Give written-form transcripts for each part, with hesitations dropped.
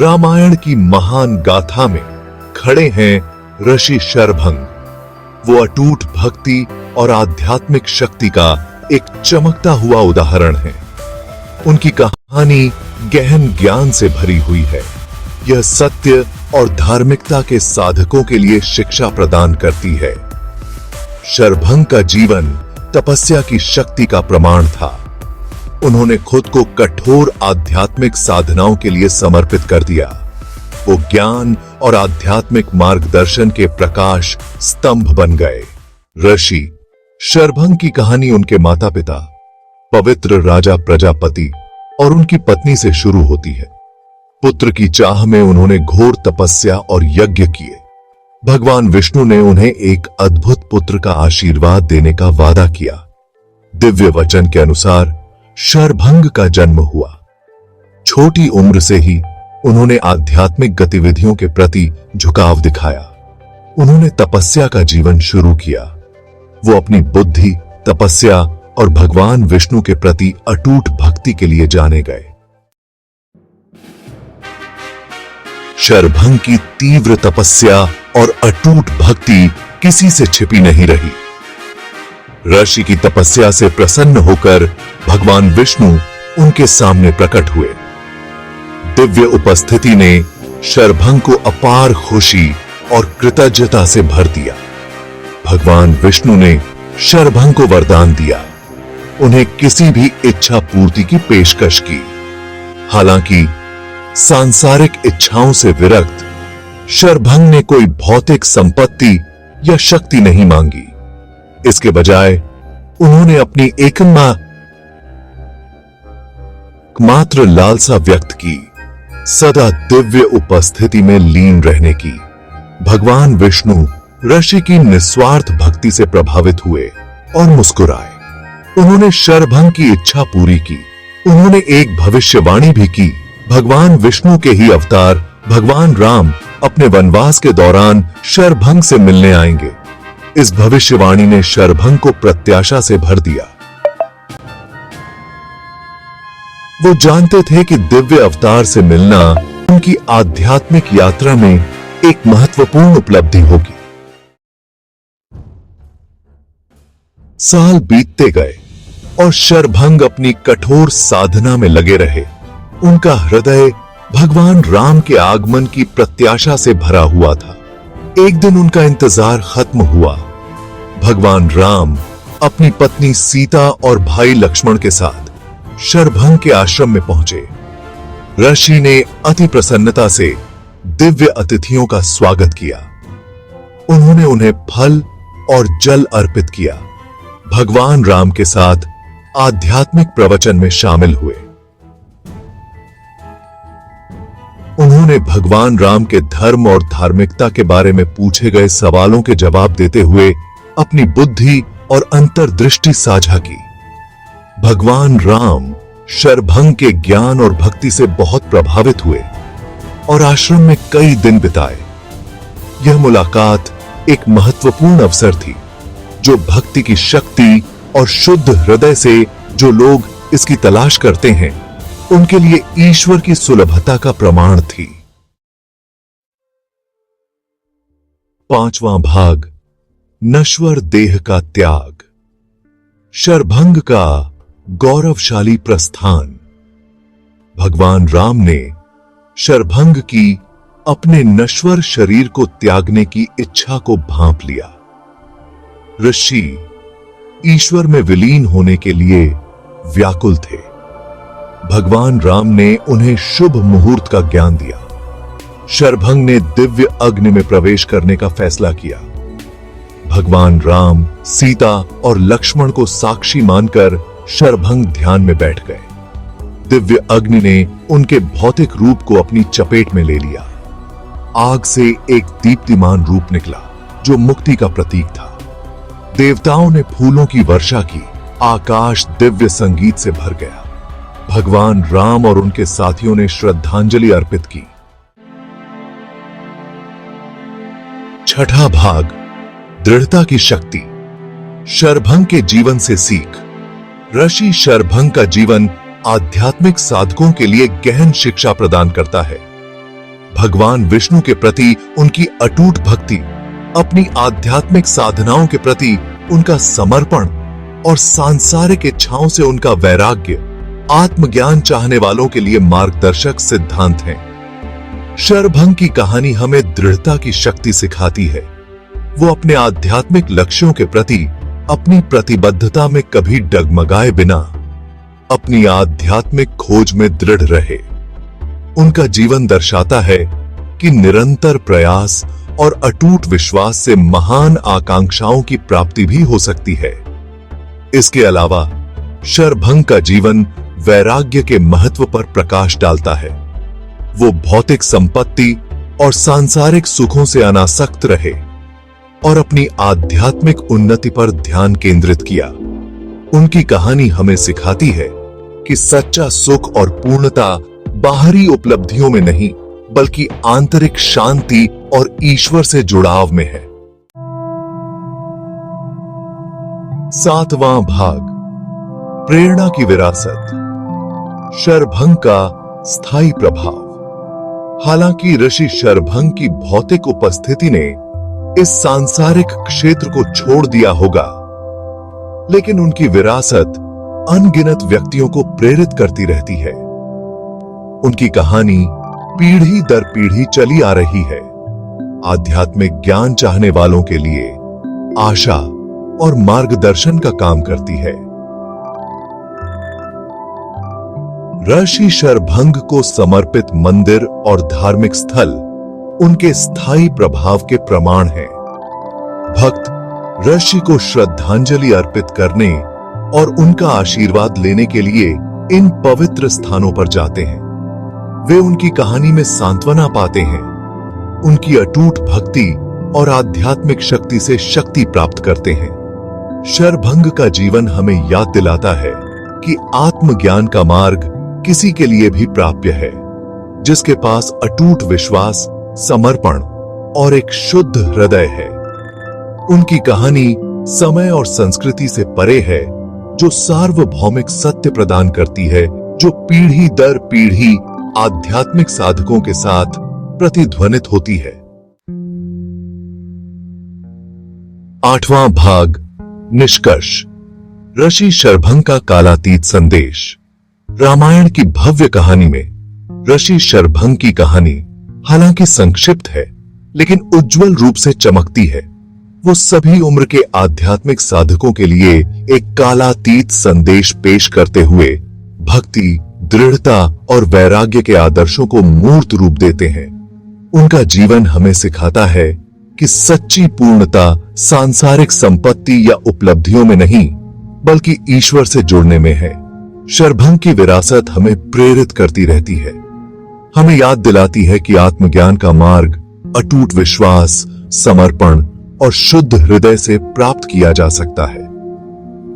रामायण की महान गाथा में खड़े हैं ऋषि शरभंग। वो अटूट भक्ति और आध्यात्मिक शक्ति का एक चमकता हुआ उदाहरण है। उनकी कहानी गहन ज्ञान से भरी हुई है। यह सत्य और धार्मिकता के साधकों के लिए शिक्षा प्रदान करती है। शरभंग का जीवन तपस्या की शक्ति का प्रमाण था। उन्होंने खुद को कठोर आध्यात्मिक साधनाओं के लिए समर्पित कर दिया। वो ज्ञान और आध्यात्मिक मार्गदर्शन के प्रकाश स्तंभ बन गए। ऋषि शरभंग की कहानी उनके माता पिता, पवित्र राजा प्रजापति और उनकी पत्नी से शुरू होती है। पुत्र की चाह में उन्होंने घोर तपस्या और यज्ञ किए। भगवान विष्णु ने उन्हें एक अद्भुत पुत्र का आशीर्वाद देने का वादा किया। दिव्य वचन के अनुसार शरभंग का जन्म हुआ। छोटी उम्र से ही उन्होंने आध्यात्मिक गतिविधियों के प्रति झुकाव दिखाया। उन्होंने तपस्या का जीवन शुरू किया। वो अपनी बुद्धि, तपस्या और भगवान विष्णु के प्रति अटूट भक्ति के लिए जाने गए। शरभंग की तीव्र तपस्या और अटूट भक्ति किसी से छिपी नहीं रही। ऋषि की तपस्या से प्रसन्न होकर भगवान विष्णु उनके सामने प्रकट हुए। दिव्य उपस्थिति ने शरभंग को अपार खुशी और कृतज्ञता से भर दिया। भगवान विष्णु ने शरभंग को वरदान दिया। उन्हें किसी भी इच्छा पूर्ति की पेशकश की। हालांकि सांसारिक इच्छाओं से विरक्त शरभंग ने कोई भौतिक संपत्ति या शक्ति नहीं मांगी। इसके बजाय उन्होंने अपनी एकमात्र लालसा व्यक्त की, सदा दिव्य उपस्थिति में लीन रहने की। भगवान विष्णु ऋषि की निस्वार्थ भक्ति से प्रभावित हुए और मुस्कुराए। उन्होंने शरभंग की इच्छा पूरी की। उन्होंने एक भविष्यवाणी भी की। भगवान विष्णु के ही अवतार भगवान राम अपने वनवास के दौरान शरभंग से मिलने आएंगे। इस भविष्यवाणी ने शरभंग को प्रत्याशा से भर दिया। वो जानते थे कि दिव्य अवतार से मिलना उनकी आध्यात्मिक यात्रा में एक महत्वपूर्ण उपलब्धि होगी। साल बीतते गए और शरभंग अपनी कठोर साधना में लगे रहे। उनका हृदय भगवान राम के आगमन की प्रत्याशा से भरा हुआ था। एक दिन उनका इंतजार खत्म हुआ। भगवान राम अपनी पत्नी सीता और भाई लक्ष्मण के साथ शरभंग के आश्रम में पहुंचे। ऋषि ने अति प्रसन्नता से दिव्य अतिथियों का स्वागत किया। उन्होंने उन्हें फल और जल अर्पित किया। भगवान राम के साथ आध्यात्मिक प्रवचन में शामिल हुए। उन्होंने भगवान राम के धर्म और धार्मिकता के बारे में पूछे गए सवालों के जवाब देते हुए अपनी बुद्धि और अंतर्दृष्टि साझा की। भगवान राम शरभंग के ज्ञान और भक्ति से बहुत प्रभावित हुए और आश्रम में कई दिन बिताए। यह मुलाकात एक महत्वपूर्ण अवसर थी, जो भक्ति की शक्ति और शुद्ध हृदय से जो लोग इसकी तलाश करते हैं, उनके लिए ईश्वर की सुलभता का प्रमाण थी। 5वां भाग, नश्वर देह का त्याग। शरभंग का गौरवशाली प्रस्थान। भगवान राम ने शरभंग की अपने नश्वर शरीर को त्यागने की इच्छा को भांप लिया। ऋषि ईश्वर में विलीन होने के लिए व्याकुल थे। भगवान राम ने उन्हें शुभ मुहूर्त का ज्ञान दिया। शरभंग ने दिव्य अग्नि में प्रवेश करने का फैसला किया। भगवान राम, सीता और लक्ष्मण को साक्षी मानकर शरभंग ध्यान में बैठ गए। दिव्य अग्नि ने उनके भौतिक रूप को अपनी चपेट में ले लिया। आग से एक दीप्तिमान रूप निकला, जो मुक्ति का प्रतीक था। देवताओं ने फूलों की वर्षा की। आकाश दिव्य संगीत से भर गया। भगवान राम और उनके साथियों ने श्रद्धांजलि अर्पित की। 6ठा भाग, दृढ़ता की शक्ति। शरभंग के जीवन से सीख। ऋषि शरभंग का जीवन आध्यात्मिक साधकों के लिए गहन शिक्षा प्रदान करता है। भगवान विष्णु के प्रति उनकी अटूट भक्ति, अपनी आध्यात्मिक साधनाओं के प्रति उनका समर्पण और सांसारिक इच्छाओं से उनका वैराग्य आत्मज्ञान चाहने वालों के लिए मार्गदर्शक सिद्धांत हैं। शरभंग की कहानी हमें दृढ़ता की शक्ति सिखाती है। वो अपने आध्यात्मिक लक्ष्यों के प्रति अपनी प्रतिबद्धता में कभी डगमगाए बिना अपनी आध्यात्मिक खोज में दृढ़ रहे। उनका जीवन दर्शाता है कि निरंतर प्रयास और अटूट विश्वास से महान आकांक्षाओं की प्राप्ति भी हो सकती है। इसके अलावा शरभंग का जीवन वैराग्य के महत्व पर प्रकाश डालता है। वो भौतिक संपत्ति और सांसारिक सुखों से अनासक्त रहे और अपनी आध्यात्मिक उन्नति पर ध्यान केंद्रित किया। उनकी कहानी हमें सिखाती है कि सच्चा सुख और पूर्णता बाहरी उपलब्धियों में नहीं, बल्कि आंतरिक शांति और ईश्वर से जुड़ाव में है। 7वां भाग, प्रेरणा की विरासत, शरभंग का स्थायी प्रभाव। हालांकि ऋषि शरभंग की भौतिक उपस्थिति ने इस सांसारिक क्षेत्र को छोड़ दिया होगा, लेकिन उनकी विरासत अनगिनत व्यक्तियों को प्रेरित करती रहती है। उनकी कहानी पीढ़ी दर पीढ़ी चली आ रही है, आध्यात्मिक ज्ञान चाहने वालों के लिए आशा और मार्गदर्शन का काम करती है। ऋषि शरभंग को समर्पित मंदिर और धार्मिक स्थल उनके स्थायी प्रभाव के प्रमाण हैं। भक्त ऋषि को श्रद्धांजलि अर्पित करने और उनका आशीर्वाद लेने के लिए इन पवित्र स्थानों पर जाते हैं। वे उनकी कहानी में सांत्वना पाते हैं, उनकी अटूट भक्ति और आध्यात्मिक शक्ति से शक्ति प्राप्त करते हैं। शरभंग का जीवन हमें याद दिलाता है कि आत्मज्ञान का मार्ग किसी के लिए भी प्राप्य है, जिसके पास अटूट विश्वास, समर्पण और एक शुद्ध हृदय है। उनकी कहानी समय और संस्कृति से परे है, जो सार्वभौमिक सत्य प्रदान करती है, जो पीढ़ी दर पीढ़ी आध्यात्मिक साधकों के साथ प्रतिध्वनित होती है। 8वां भाग, निष्कर्ष, ऋषि शरभंग का कालातीत संदेश। रामायण की भव्य कहानी में ऋषि शरभंग की कहानी हालांकि संक्षिप्त है, लेकिन उज्जवल रूप से चमकती है। वो सभी उम्र के आध्यात्मिक साधकों के लिए एक कालातीत संदेश पेश करते हुए भक्ति, दृढ़ता और वैराग्य के आदर्शों को मूर्त रूप देते हैं। उनका जीवन हमें सिखाता है कि सच्ची पूर्णता सांसारिक संपत्ति या उपलब्धियों में नहीं, बल्कि ईश्वर से जुड़ने में है। शरभंग की विरासत हमें प्रेरित करती रहती है, हमें याद दिलाती है कि आत्मज्ञान का मार्ग अटूट विश्वास, समर्पण और शुद्ध हृदय से प्राप्त किया जा सकता है।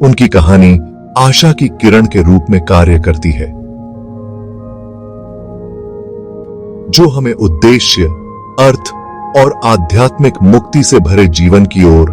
उनकी कहानी आशा की किरण के रूप में कार्य करती है, जो हमें उद्देश्य, अर्थ और आध्यात्मिक मुक्ति से भरे जीवन की ओर